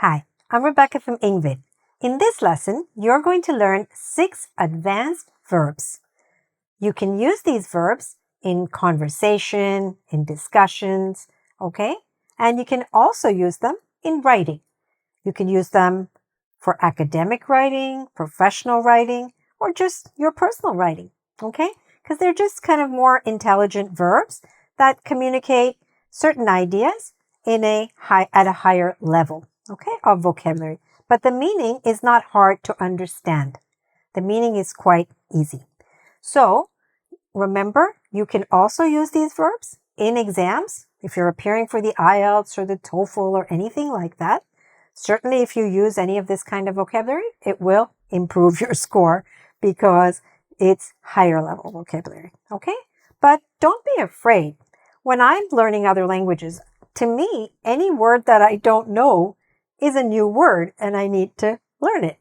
Hi, I'm Rebecca from engVid. In this lesson, you're going to learn 6 advanced verbs. You can use these verbs in conversation, in discussions, okay? And you can also use them in writing. You can use them for academic writing, professional writing, or just your personal writing, okay? Because they're just kind of more intelligent verbs that communicate certain ideas at a higher level, okay, of vocabulary. But the meaning is not hard to understand. The meaning is quite easy. So remember, you can also use these verbs in exams if you're appearing for the IELTS or the TOEFL or anything like that. Certainly, if you use any of this kind of vocabulary, it will improve your score because it's higher level vocabulary, okay? But don't be afraid. When I'm learning other languages, to me, any word that I don't know is a new word and I need to learn it.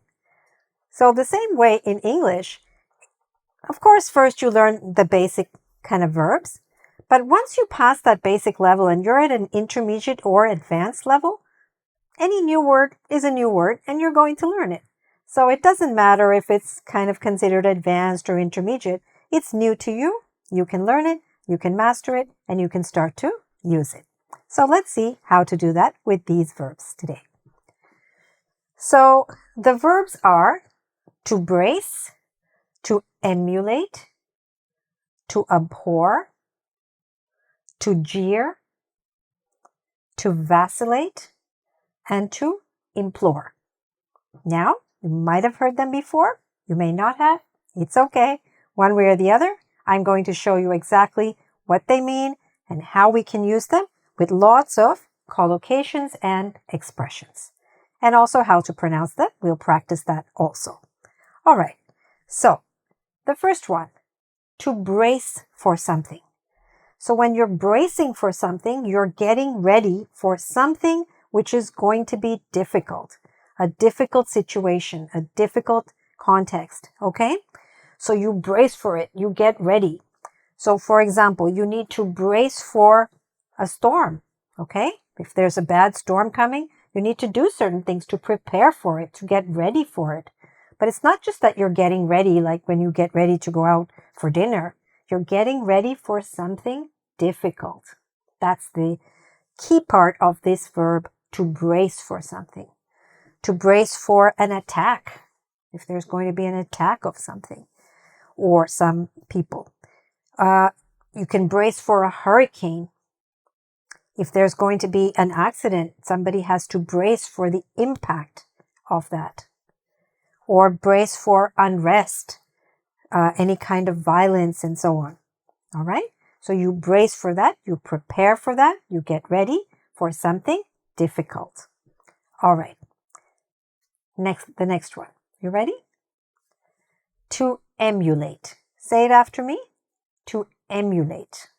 So the same way in English, of course, first you learn the basic kind of verbs, but once you pass that basic level and you're at an intermediate or advanced level, any new word is a new word and you're going to learn it. So it doesn't matter if it's kind of considered advanced or intermediate. It's new to you. You can learn it, you can master it, and you can start to use it. So let's see how to do that with these verbs today. So the verbs are to brace, to emulate, to abhor, to jeer, to vacillate, and to implore. Now, you might have heard them before. You may not have. It's okay. One way or the other, I'm going to show you exactly what they mean and how we can use them with lots of collocations and expressions. And also how to pronounce them. We'll practice that also. All right. So, the first one, to brace for something. So when you're bracing for something, you're getting ready for something which is going to be difficult, a difficult situation, a difficult context, okay? So you brace for it, you get ready. So for example, you need to brace for a storm, okay? If there's a bad storm coming, you need to do certain things to prepare for it, to get ready for it. But it's not just that you're getting ready like when you get ready to go out for dinner. You're getting ready for something difficult. That's the key part of this verb, to brace for something. To brace for an attack, if there's going to be an attack of something or some people. You can brace for a hurricane. If there's going to be an accident, somebody has to brace for the impact of that. Or brace for unrest, any kind of violence and so on. All right? So you brace for that, you prepare for that, you get ready for something difficult. All right. The next one. You ready? To emulate. Say it after me. To emulate.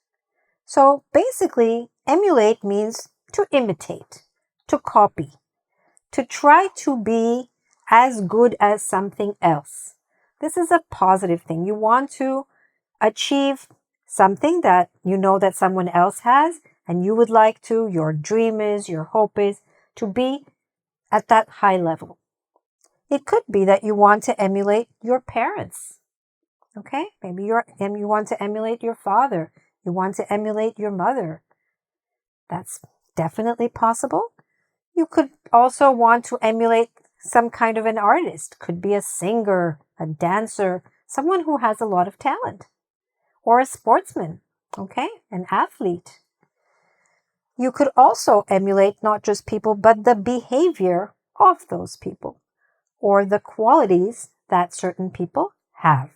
So basically, emulate means to imitate, to copy, to try to be as good as something else. This is a positive thing. You want to achieve something that you know that someone else has and you would like to, your dream is, your hope is to be at that high level. It could be that you want to emulate your parents. Okay? Maybe you want to emulate your father. You want to emulate your mother. That's definitely possible. You could also want to emulate some kind of an artist. Could be a singer, a dancer, someone who has a lot of talent. Or a sportsman, okay? An athlete. You could also emulate not just people, but the behavior of those people or the qualities that certain people have.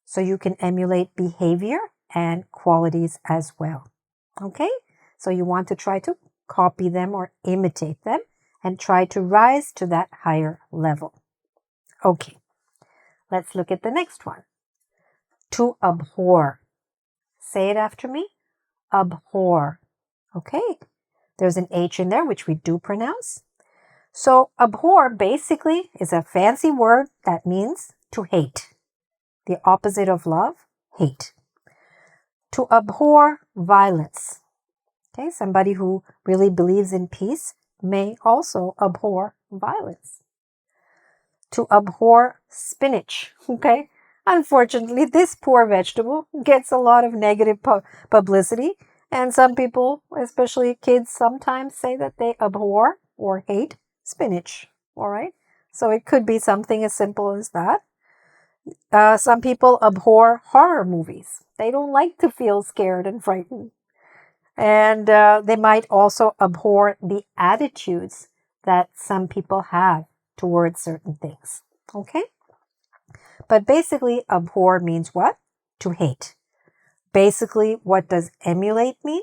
So you can emulate behavior and qualities as well, okay? So you want to try to copy them or imitate them and try to rise to that higher level. Okay, let's look at the next one. To abhor. Say it after me. Abhor. Okay, there's an H in there, which we do pronounce. So abhor basically is a fancy word that means to hate. The opposite of love, hate. To abhor violence. Okay, somebody who really believes in peace may also abhor violence. To abhor spinach, okay? Unfortunately, this poor vegetable gets a lot of negative publicity, and some people, especially kids, sometimes say that they abhor or hate spinach, all right? So it could be something as simple as that. Some people abhor horror movies. They don't like to feel scared and frightened. And they might also abhor the attitudes that some people have towards certain things. Okay? But basically, abhor means what? To hate. Basically, what does emulate mean?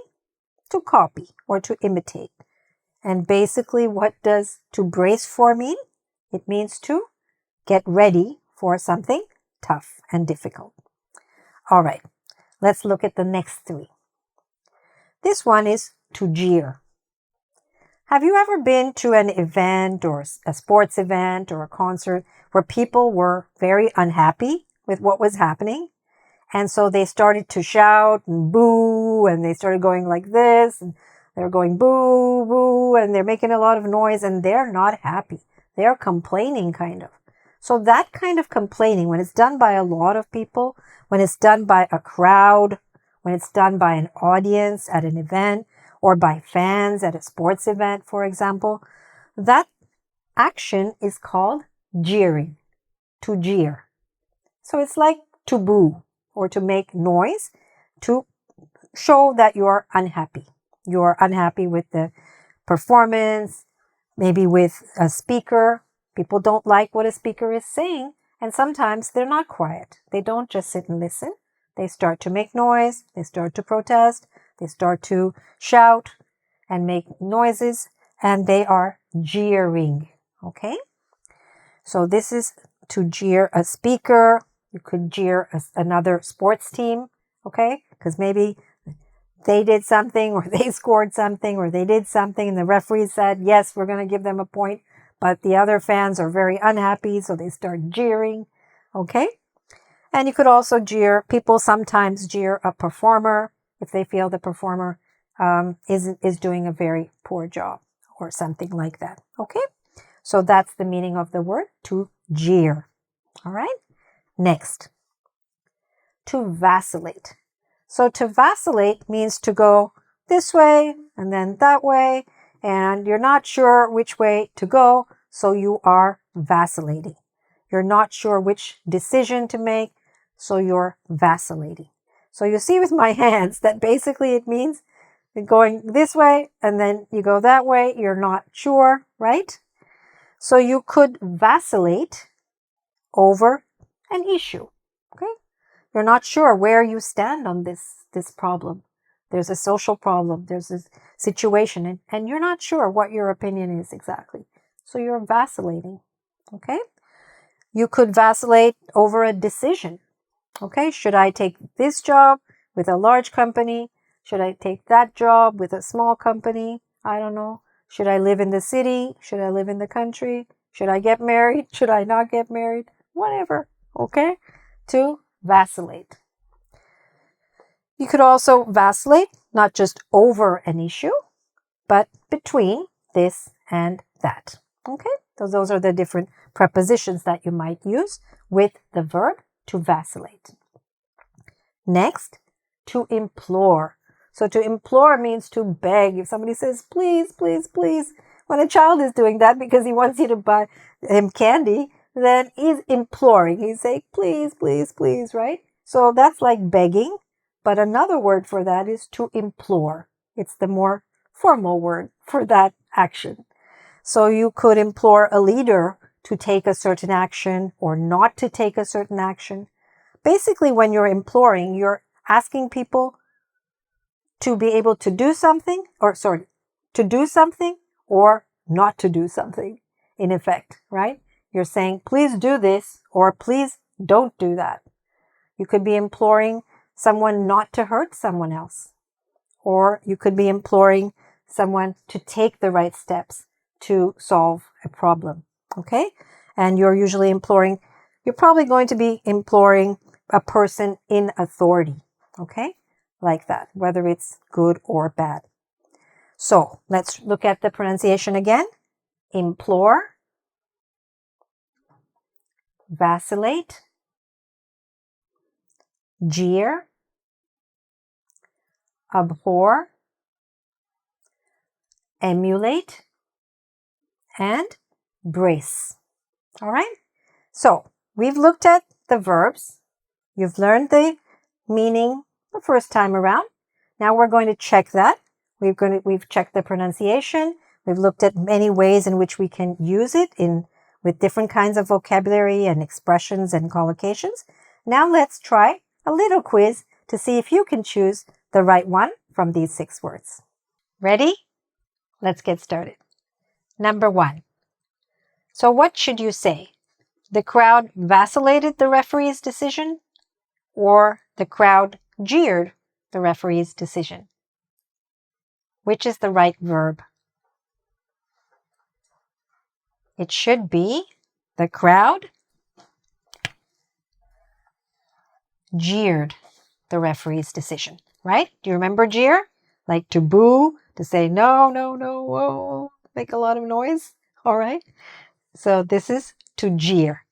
To copy or to imitate. And basically, what does to brace for mean? It means to get ready for something tough and difficult. All right, let's look at the next three. This one is to jeer. Have you ever been to an event or a sports event or a concert where people were very unhappy with what was happening? And so they started to shout and boo, and they started going like this, and they're going boo, boo, and they're making a lot of noise, and they're not happy. They're complaining kind of. So that kind of complaining, when it's done by a lot of people, when it's done by a crowd, when it's done by an audience at an event, or by fans at a sports event, for example, that action is called jeering, to jeer. So it's like to boo or to make noise to show that you're unhappy. You're unhappy with the performance, maybe with a speaker. People don't like what a speaker is saying, and sometimes they're not quiet. They don't just sit and listen. They start to make noise, they start to protest, they start to shout and make noises, and they are jeering, okay? So this is to jeer a speaker. You could jeer another sports team, okay? Because maybe they did something or they scored something or they did something and the referee said, yes, we're going to give them a point, but the other fans are very unhappy, so they start jeering, okay? And you could also jeer, people sometimes jeer a performer if they feel the performer is doing a very poor job or something like that, okay? So that's the meaning of the word to jeer, all right? Next, to vacillate. So to vacillate means to go this way and then that way, and you're not sure which way to go, so you are vacillating. You're not sure which decision to make, so you're vacillating. So you see with my hands that basically it means going this way and then you go that way, you're not sure, right? So you could vacillate over an issue, okay? You're not sure where you stand on this problem. There's a social problem, there's a situation, and you're not sure what your opinion is exactly. So you're vacillating, okay? You could vacillate over a decision, okay? Should I take this job with a large company? Should I take that job with a small company? I don't know. Should I live in the city? Should I live in the country? Should I get married? Should I not get married? Whatever, okay? To vacillate. You could also vacillate, not just over an issue, but between this and that, okay? So those are the different prepositions that you might use with the verb to vacillate. Next, to implore. So to implore means to beg. If somebody says, please, please, please, when a child is doing that because he wants you to buy him candy, then he's imploring. He's saying, please, please, please, right? So that's like begging. But another word for that is to implore. It's the more formal word for that action. So you could implore a leader to take a certain action or not to take a certain action. Basically, when you're imploring, you're asking people to be able to do something, to do something or not to do something, in effect, right? You're saying, please do this or please don't do that. You could be imploring someone not to hurt someone else, or you could be imploring someone to take the right steps to solve a problem, okay? And you're probably going to be imploring a person in authority, okay? Like that, whether it's good or bad. So let's look at the pronunciation again. Implore, vacillate, jeer, abhor, emulate, and brace. All right? So we've looked at the verbs. You've learned the meaning the first time around. Now we're going to check that. We've checked the pronunciation. We've looked at many ways in which we can use it with different kinds of vocabulary and expressions and collocations. Now let's try a little quiz to see if you can choose the right one from these 6 words. Ready? Let's get started. Number 1. So what should you say? The crowd vacillated the referee's decision, or the crowd jeered the referee's decision? Which is the right verb? It should be the crowd jeered the referee's decision, right? Do you remember jeer? Like to boo, to say no, no, no, whoa, make a lot of noise, all right? So this is to jeer,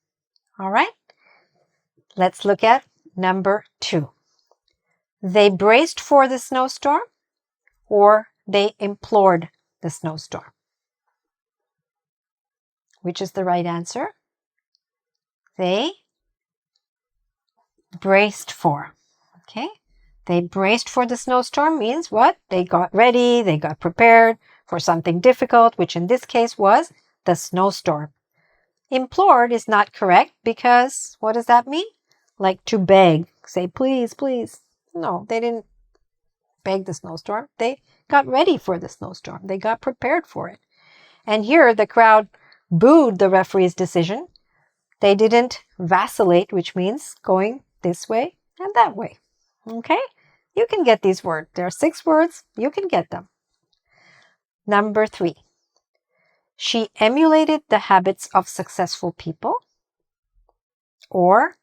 all right? Let's look at number 2. They braced for the snowstorm, or they implored the snowstorm? Which is the right answer? They braced for. Okay? They braced for the snowstorm means what? They got ready, they got prepared for something difficult, which in this case was the snowstorm. Implored is not correct because what does that mean? Like to beg. Say, please, please. No, they didn't beg the snowstorm. They got ready for the snowstorm. They got prepared for it. And here the crowd booed the referee's decision. They didn't vacillate, which means going this way and that way. Okay? You can get these words. There are 6 words. You can get them. Number 3. She emulated the habits of successful people, or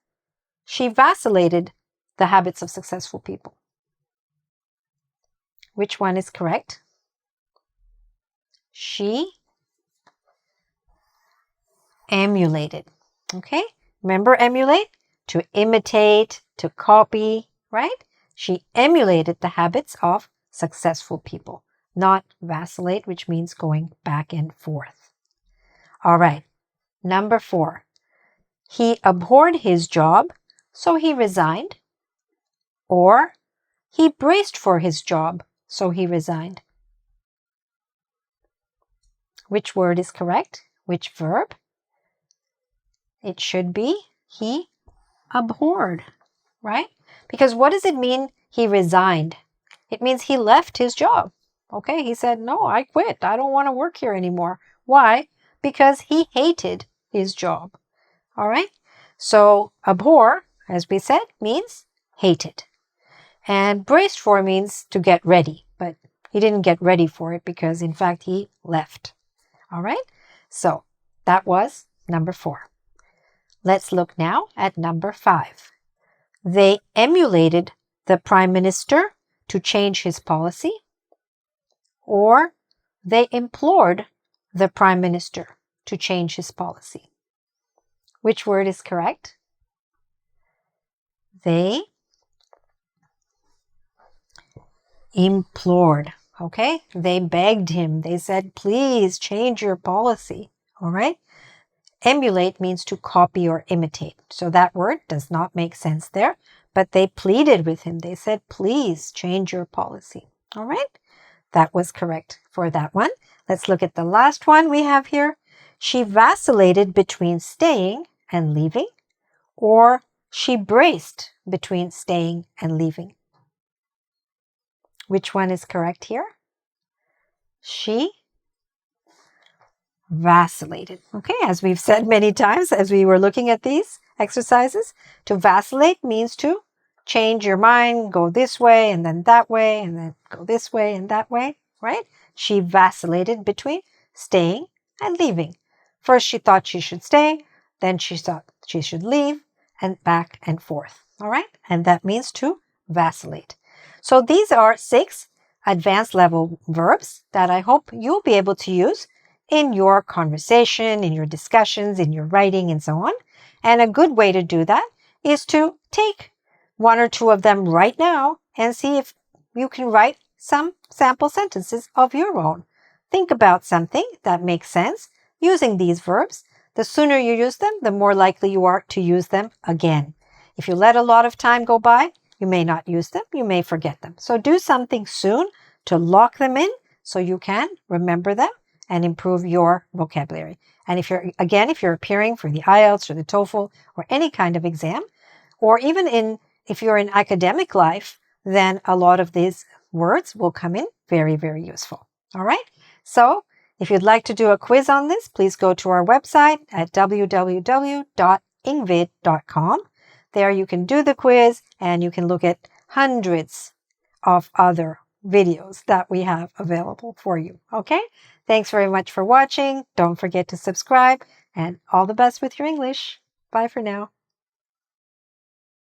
she vacillated the habits of successful people. Which one is correct? She emulated. Okay? Remember emulate? To imitate, to copy, right? She emulated the habits of successful people, not vacillate, which means going back and forth. All right. Number 4. He abhorred his job, so he resigned, or he braced for his job, so he resigned. Which word is correct? Which verb? It should be he abhorred, right? Because what does it mean he resigned? It means he left his job. Okay, he said, no, I quit. I don't want to work here anymore. Why? Because he hated his job. All right? So abhor, as we said, means hated. And braced for means to get ready. But he didn't get ready for it because, in fact, he left. All right? So that was number 4. Let's look now at number 5. They emulated the prime minister to change his policy, or they implored the prime minister to change his policy. Which word is correct? They implored. Okay? They begged him. They said, please change your policy. All right? Emulate means to copy or imitate. So that word does not make sense there. But they pleaded with him. They said, please change your policy. All right? That was correct for that one. Let's look at the last one we have here. She vacillated between staying and leaving, or she braced between staying and leaving. Which one is correct here? She vacillated. Okay, as we've said many times as we were looking at these exercises, to vacillate means to change your mind, go this way and then that way and then go this way and that way, right? She vacillated between staying and leaving. First she thought she should stay, then she thought she should leave, and back and forth, all right? And that means to vacillate. So these are 6 advanced level verbs that I hope you'll be able to use in your conversation, in your discussions, in your writing, and so on. And a good way to do that is to take one or two of them right now and see if you can write some sample sentences of your own. Think about something that makes sense using these verbs. The sooner you use them, the more likely you are to use them again. If you let a lot of time go by, you may not use them, you may forget them. So do something soon to lock them in so you can remember them and improve your vocabulary. And if you're appearing for the IELTS or the TOEFL or any kind of exam, or even if you're in academic life, then a lot of these words will come in very, very useful. All right. So if you'd like to do a quiz on this, please go to our website at www.engvid.com. There you can do the quiz and you can look at hundreds of other videos that we have available for you. Okay? Thanks very much for watching. Don't forget to subscribe and all the best with your English. Bye for now.